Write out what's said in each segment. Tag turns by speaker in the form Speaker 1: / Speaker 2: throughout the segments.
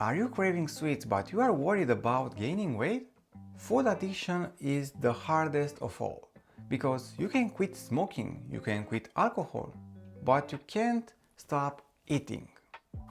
Speaker 1: Are you craving sweets but you are worried about gaining weight? Food addiction is the hardest of all because you can quit smoking, you can quit alcohol, but you can't stop eating.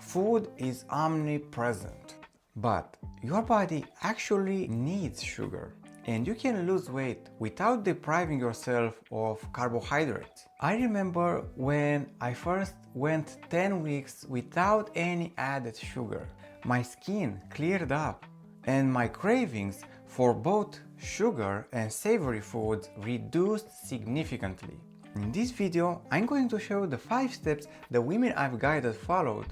Speaker 1: Food is omnipresent, but your body actually needs sugar. And you can lose weight without depriving yourself of carbohydrates. I remember when I first went 10 weeks without any added sugar. My skin cleared up and my cravings for both sugar and savory foods reduced significantly. In this video, I'm going to show the 5 steps the women I've guided followed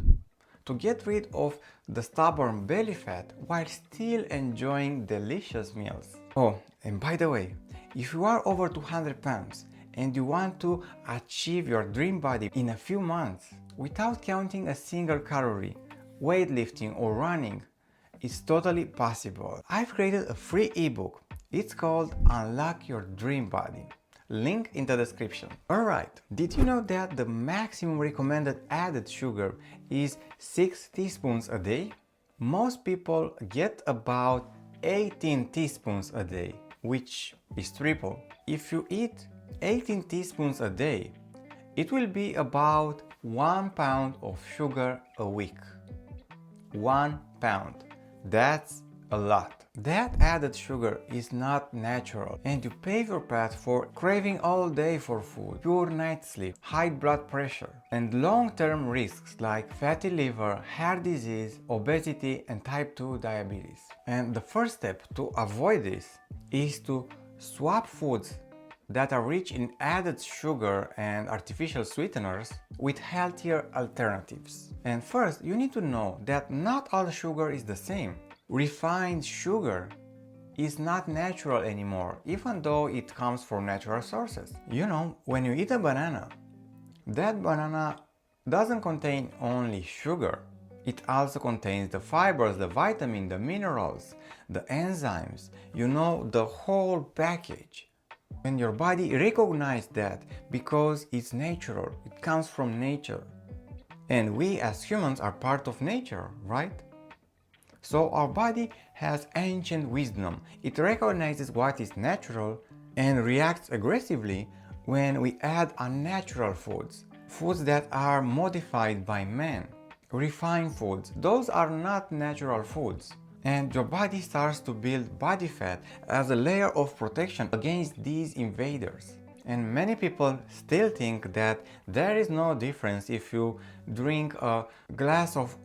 Speaker 1: to get rid of the stubborn belly fat while still enjoying delicious meals. Oh, and by the way, if you are over 200 pounds and you want to achieve your dream body in a few months without counting a single calorie, weightlifting or running, it's totally possible. I've created a free ebook. It's called Unlock Your Dream Body. Link in the description. Alright, did you know that the maximum recommended added sugar is 6 teaspoons a day? Most people get about 18 teaspoons a day, which is triple. If you eat 18 teaspoons a day, it will be about 1 pound of sugar a week. 1 pound. That's a lot. That added sugar is not natural and you pave your path for craving all day for food, poor night sleep, high blood pressure, and long-term risks like fatty liver, heart disease, obesity, and type 2 diabetes. And the first step to avoid this is to swap foods that are rich in added sugar and artificial sweeteners with healthier alternatives. And first, you need to know that not all sugar is the same. Refined sugar is not natural anymore, even though it comes from natural sources. You know, when you eat a banana, that banana doesn't contain only sugar. It also contains the fibers, the vitamins, the minerals, the enzymes, you know, the whole package. And your body recognizes that because it's natural, it comes from nature. And we as humans are part of nature, right? So our body has ancient wisdom. It recognizes what is natural and reacts aggressively when we add unnatural foods. Foods that are modified by man. Refined foods, those are not natural foods. And your body starts to build body fat as a layer of protection against these invaders. And many people still think that there is no difference if you drink a glass of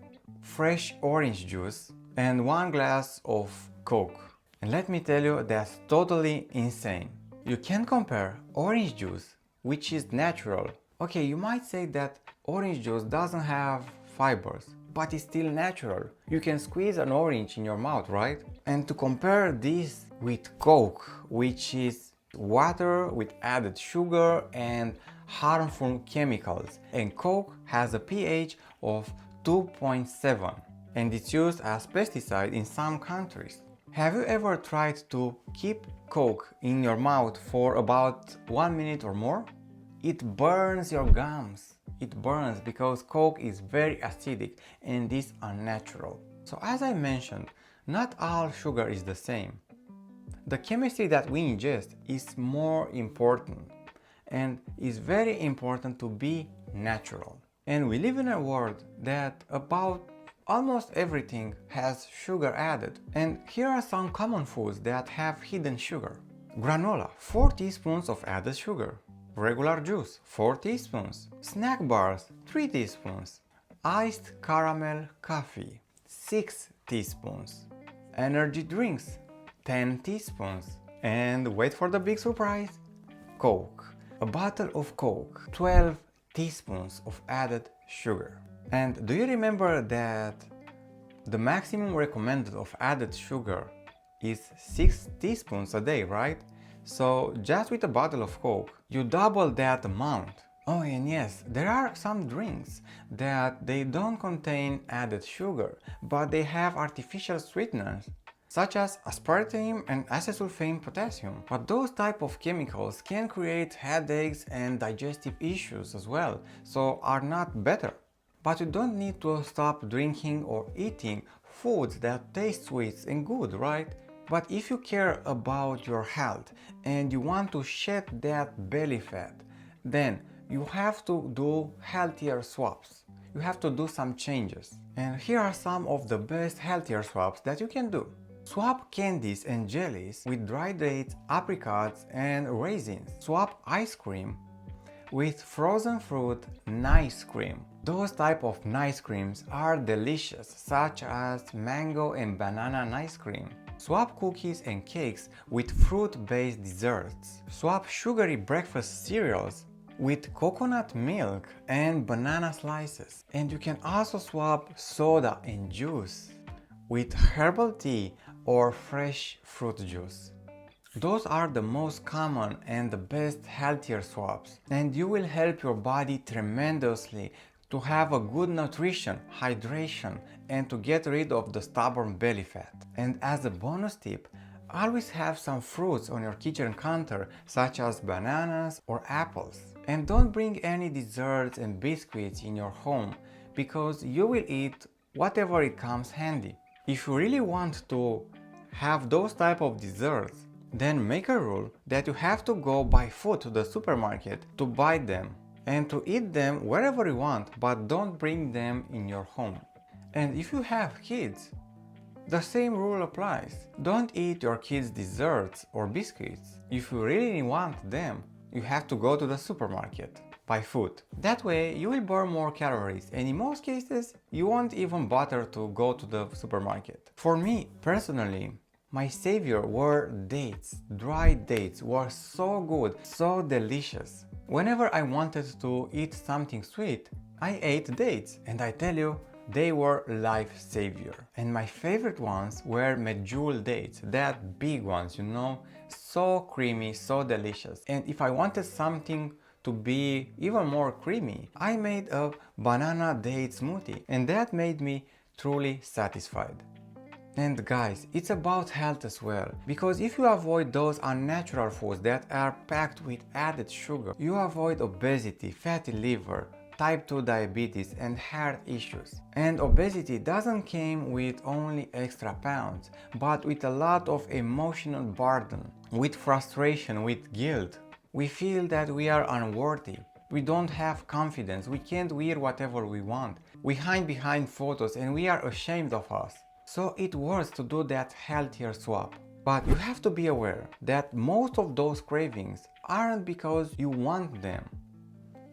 Speaker 1: fresh orange juice and 1 glass of Coke. And let me tell you, that's totally insane. You can compare orange juice, which is natural. Okay, you might say that orange juice doesn't have fibers, but it's still natural. You can squeeze an orange in your mouth, right? And to compare this with Coke, which is water with added sugar and harmful chemicals. And Coke has a pH of 2.7 and it's used as pesticide in some countries. Have you ever tried to keep Coke in your mouth for about 1 minute or more? It burns your gums. It burns because Coke is very acidic and is unnatural. So as I mentioned, not all sugar is the same. The chemistry that we ingest is more important and is very important to be natural. And we live in a world that about almost everything has sugar added. And here are some common foods that have hidden sugar. Granola, 4 teaspoons of added sugar. Regular juice, 4 teaspoons. Snack bars, 3 teaspoons. Iced caramel coffee, 6 teaspoons. Energy drinks, 10 teaspoons. And wait for the big surprise, Coke. A bottle of Coke, 12 teaspoons of added sugar. And do you remember that the maximum recommended of added sugar is 6 teaspoons a day, right? So just with a bottle of Coke, you double that amount. Oh, and yes, there are some drinks that they don't contain added sugar, but they have artificial sweeteners, such as aspartame and acesulfame potassium. But those type of chemicals can create headaches and digestive issues as well, so are not better. But you don't need to stop drinking or eating foods that taste sweet and good, right? But if you care about your health and you want to shed that belly fat, then you have to do healthier swaps. You have to do some changes. And here are some of the best healthier swaps that you can do. Swap candies and jellies with dried dates, apricots and raisins. Swap ice cream with frozen fruit kness cream. Those type of kness creams are delicious, such as mango and banana kness cream. Swap cookies and cakes with fruit-based desserts. Swap sugary breakfast cereals with coconut milk and banana slices. And you can also swap soda and juice with herbal tea or fresh fruit juice. Those are the most common and the best healthier swaps, and you will help your body tremendously to have a good nutrition, hydration, and to get rid of the stubborn belly fat. And as a bonus tip, always have some fruits on your kitchen counter, such as bananas or apples. And don't bring any desserts and biscuits in your home, because you will eat whatever it comes handy. If you really want to have those type of desserts, then make a rule that you have to go by foot to the supermarket to buy them and to eat them wherever you want, but don't bring them in your home. And if you have kids, the same rule applies. Don't eat your kids' desserts or biscuits. If you really want them, you have to go to the supermarket by foot. That way you will burn more calories, and in most cases you won't even bother to go to the supermarket. For me personally, my savior were dates. Dried dates were so good, so delicious. Whenever I wanted to eat something sweet, I ate dates, and I tell you, they were life savior. And my favorite ones were medjool dates, that big ones, you know, so creamy, so delicious. And if I wanted something to be even more creamy, I made a banana date smoothie, and that made me truly satisfied. And guys, it's about health as well, because if you avoid those unnatural foods that are packed with added sugar, you avoid obesity, fatty liver, type 2 diabetes and heart issues. And obesity doesn't come with only extra pounds, but with a lot of emotional burden, with frustration, with guilt. We feel that we are unworthy. We don't have confidence. We can't wear whatever we want. We hide behind photos and we are ashamed of us. So it works to do that healthier swap. But you have to be aware that most of those cravings aren't because you want them,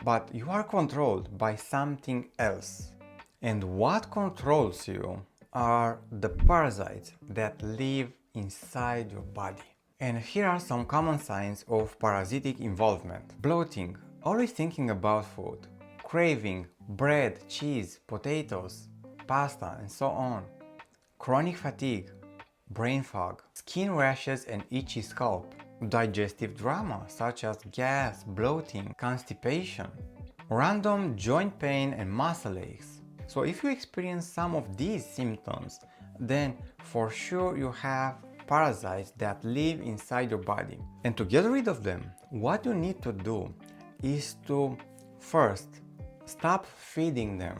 Speaker 1: but you are controlled by something else. And what controls you are the parasites that live inside your body. And here are some common signs of parasitic involvement. Bloating, always thinking about food. Craving bread, cheese, potatoes, pasta, and so on. Chronic fatigue, brain fog, skin rashes and itchy scalp. Digestive drama such as gas, bloating, constipation. Random joint pain and muscle aches. So if you experience some of these symptoms, then for sure you have parasites that live inside your body. And to get rid of them, what you need to do is to first stop feeding them,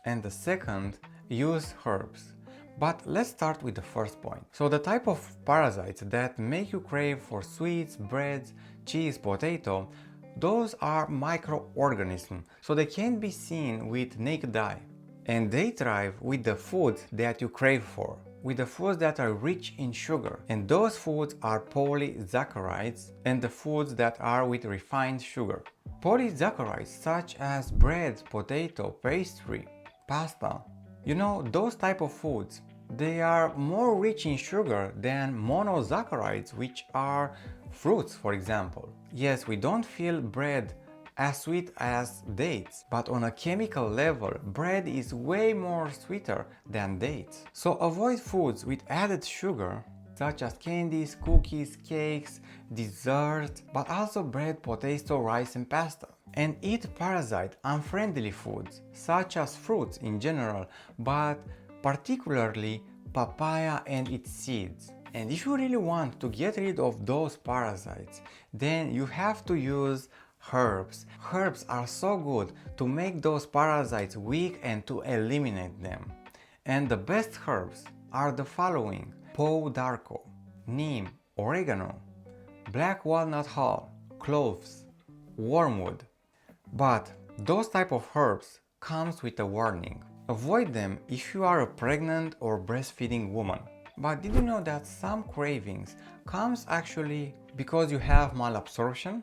Speaker 1: and the second, use herbs. But let's start with the first point. So the type of parasites that make you crave for sweets, breads, cheese, potato, those are microorganisms, so they can't be seen with naked eye. And they thrive with the foods that you crave for, with the foods that are rich in sugar. And those foods are polysaccharides and the foods that are with refined sugar. Polysaccharides such as bread, potato, pastry, pasta. You know, those type of foods, they are more rich in sugar than monosaccharides, which are fruits, for example. Yes, we don't feel bread as sweet as dates, but on a chemical level, bread is way more sweeter than dates. So avoid foods with added sugar, such as candies, cookies, cakes, desserts, but also bread, potato, rice and pasta. And eat parasite-unfriendly foods, such as fruits in general, but particularly papaya and its seeds. And if you really want to get rid of those parasites, then you have to use herbs. Herbs are so good to make those parasites weak and to eliminate them. And the best herbs are the following: Pau d'Arco, neem, oregano, black walnut hull, cloves, wormwood. But those type of herbs comes with a warning. Avoid them if you are a pregnant or breastfeeding woman. But did you know that some cravings comes actually because you have malabsorption?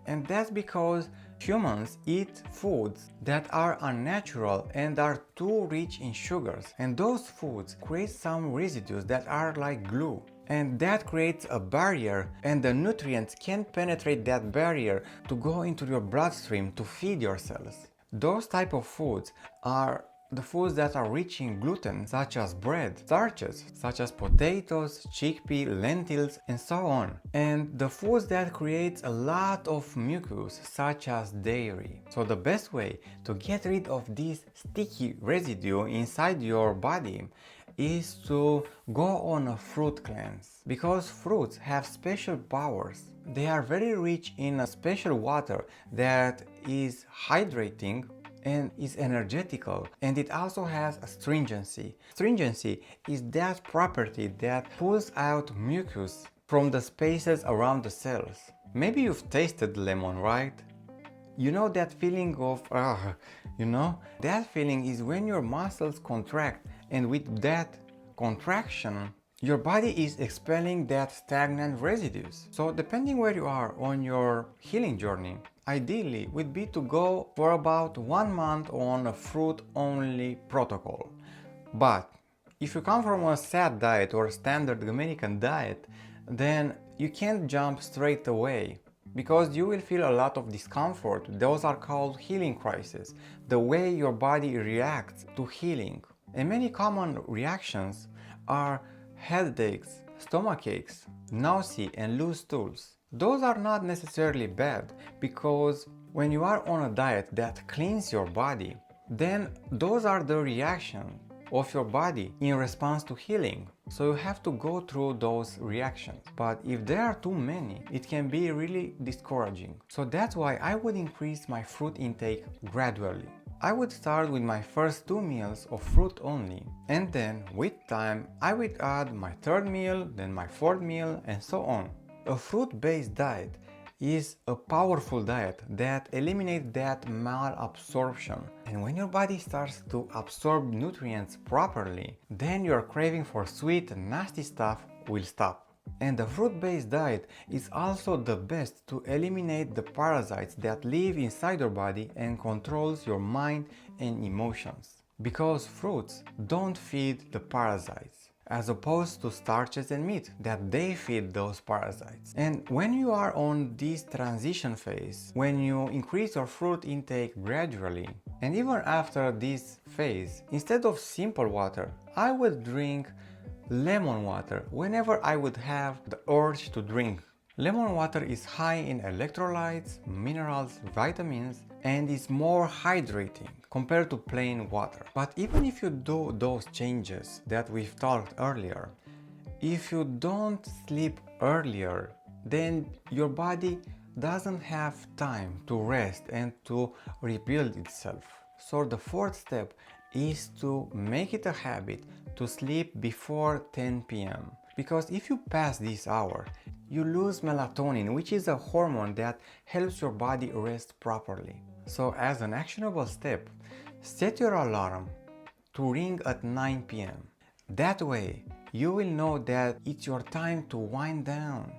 Speaker 1: And that's because humans eat foods that are unnatural and are too rich in sugars. And those foods create some residues that are like glue. And that creates a barrier, and the nutrients can't penetrate that barrier to go into your bloodstream to feed your cells. Those type of foods are the foods that are rich in gluten, such as bread, starches, such as potatoes, chickpea, lentils, and so on. And the foods that create a lot of mucus, such as dairy. So the best way to get rid of this sticky residue inside your body is to go on a fruit cleanse, because fruits have special powers. They are very rich in a special water that is hydrating and is energetical, and it also has astringency. Astringency is that property that pulls out mucus from the spaces around the cells. Maybe you've tasted lemon, right? You know that feeling of that feeling is when your muscles contract, and with that contraction your body is expelling that stagnant residues. So depending where you are on your healing journey, ideally would be to go for about 1 month on a fruit only protocol. But if you come from a SAD diet or standard American diet, then you can't jump straight away, because you will feel a lot of discomfort. Those are called healing crises, the way your body reacts to healing. And many common reactions are headaches, stomach aches, nausea, and loose stools. Those are not necessarily bad, because when you are on a diet that cleans your body, then those are the reactions of your body in response to healing. So you have to go through those reactions. But if there are too many, it can be really discouraging. So that's why I would increase my fruit intake gradually. I would start with my first 2 meals of fruit only, and then with time I would add my 3rd meal, then my 4th meal, and so on. A fruit-based diet is a powerful diet that eliminates that malabsorption. And when your body starts to absorb nutrients properly, then your craving for sweet and nasty stuff will stop. And the fruit-based diet is also the best to eliminate the parasites that live inside your body and controls your mind and emotions. Because fruits don't feed the parasites, as opposed to starches and meat that they feed those parasites. And when you are on this transition phase, when you increase your fruit intake gradually, and even after this phase, instead of simple water, I would drink lemon water whenever I would have the urge to drink. Lemon water is high in electrolytes, minerals, vitamins, and is more hydrating compared to plain water. But even if you do those changes that we've talked earlier, if you don't sleep earlier, then your body doesn't have time to rest and to rebuild itself. So the 4th step is to make it a habit to sleep before 10 p.m. Because if you pass this hour, you lose melatonin, which is a hormone that helps your body rest properly. So as an actionable step, set your alarm to ring at 9 p.m. That way, you will know that it's your time to wind down,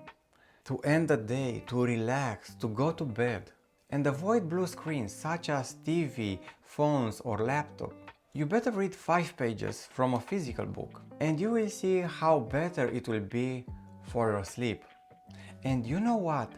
Speaker 1: to end the day, to relax, to go to bed. And avoid blue screens such as TV, phones, or laptop. You better read 5 pages from a physical book, and you will see how better it will be for your sleep. And you know what?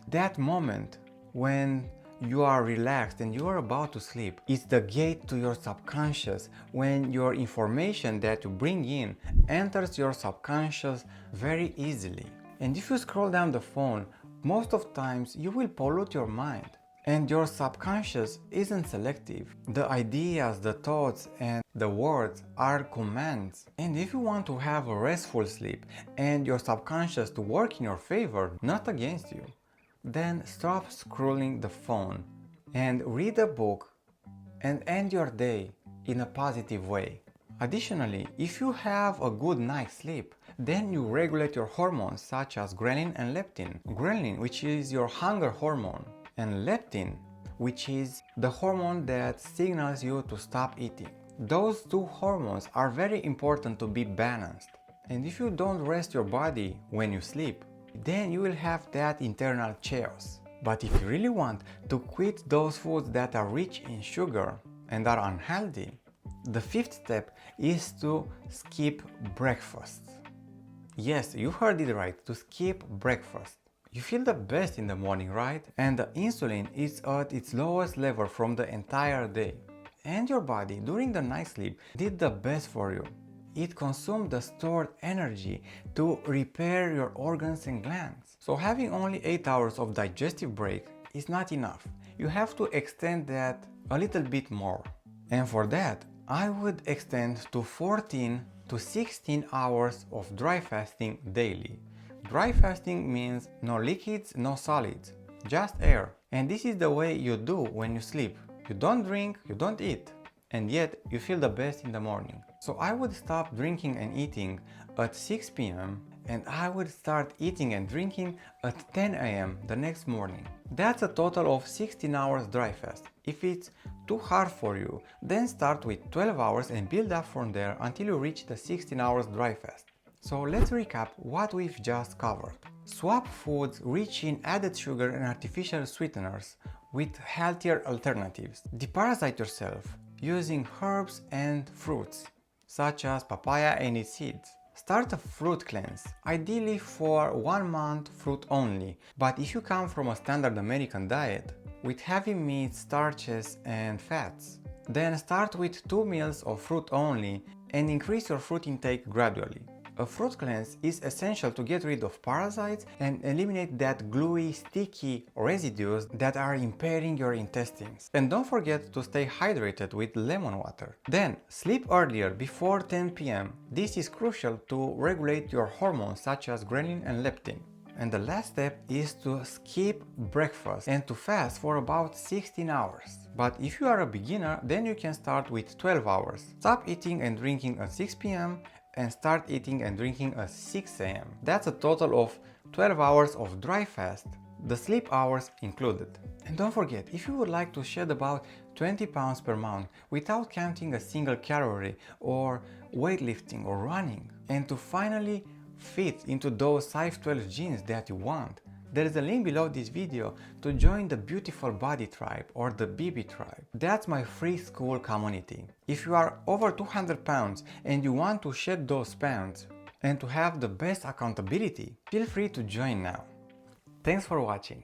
Speaker 1: That moment when you are relaxed and you are about to sleep is the gate to your subconscious, when your information that you bring in enters your subconscious very easily. And if you scroll down the phone, most of times you will pollute your mind. And your subconscious isn't selective. The ideas, the thoughts, and the words are commands. And if you want to have a restful sleep and your subconscious to work in your favor, not against you, then stop scrolling the phone and read a book and end your day in a positive way. Additionally, if you have a good night's sleep, then you regulate your hormones such as ghrelin and leptin. Ghrelin, which is your hunger hormone, and leptin, which is the hormone that signals you to stop eating. Those two hormones are very important to be balanced. And if you don't rest your body when you sleep, then you will have that internal chaos. But if you really want to quit those foods that are rich in sugar and are unhealthy, the fifth step is to skip breakfast. Yes, you heard it right, to skip breakfast. You feel the best in the morning, right? And the insulin is at its lowest level from the entire day. And your body, during the night sleep, did the best for you. It consumed the stored energy to repair your organs and glands. So having only 8 hours of digestive break is not enough. You have to extend that a little bit more. And for that, I would extend to 14 to 16 hours of dry fasting daily. Dry fasting means no liquids, no solids, just air. And this is the way you do when you sleep. You don't drink, you don't eat, and yet you feel the best in the morning. So I would stop drinking and eating at 6 p.m. and I would start eating and drinking at 10 a.m. the next morning. That's a total of 16 hours dry fast. If it's too hard for you, then start with 12 hours and build up from there until you reach the 16 hours dry fast. So let's recap what we've just covered. Swap foods rich in added sugar and artificial sweeteners with healthier alternatives. Deparasite yourself using herbs and fruits, such as papaya and its seeds. Start a fruit cleanse, ideally for 1 month fruit only, but if you come from a standard American diet with heavy meats, starches and fats, then start with 2 meals of fruit only and increase your fruit intake gradually. A fruit cleanse is essential to get rid of parasites and eliminate that gluey, sticky residues that are impairing your intestines. And don't forget to stay hydrated with lemon water. Then, sleep earlier, before 10 p.m. This is crucial to regulate your hormones such as ghrelin and leptin. And the last step is to skip breakfast and to fast for about 16 hours. But if you are a beginner, then you can start with 12 hours. Stop eating and drinking at 6 p.m. and start eating and drinking at 6 a.m. That's a total of 12 hours of dry fast, the sleep hours included. And don't forget, if you would like to shed about 20 pounds per month without counting a single calorie or weightlifting or running, and to finally fit into those size 12 jeans that you want, there is a link below this video to join the Beautiful Body Tribe or the BB Tribe. That's my free school community. If you are over 200 pounds and you want to shed those pounds and to have the best accountability, feel free to join now. Thanks for watching.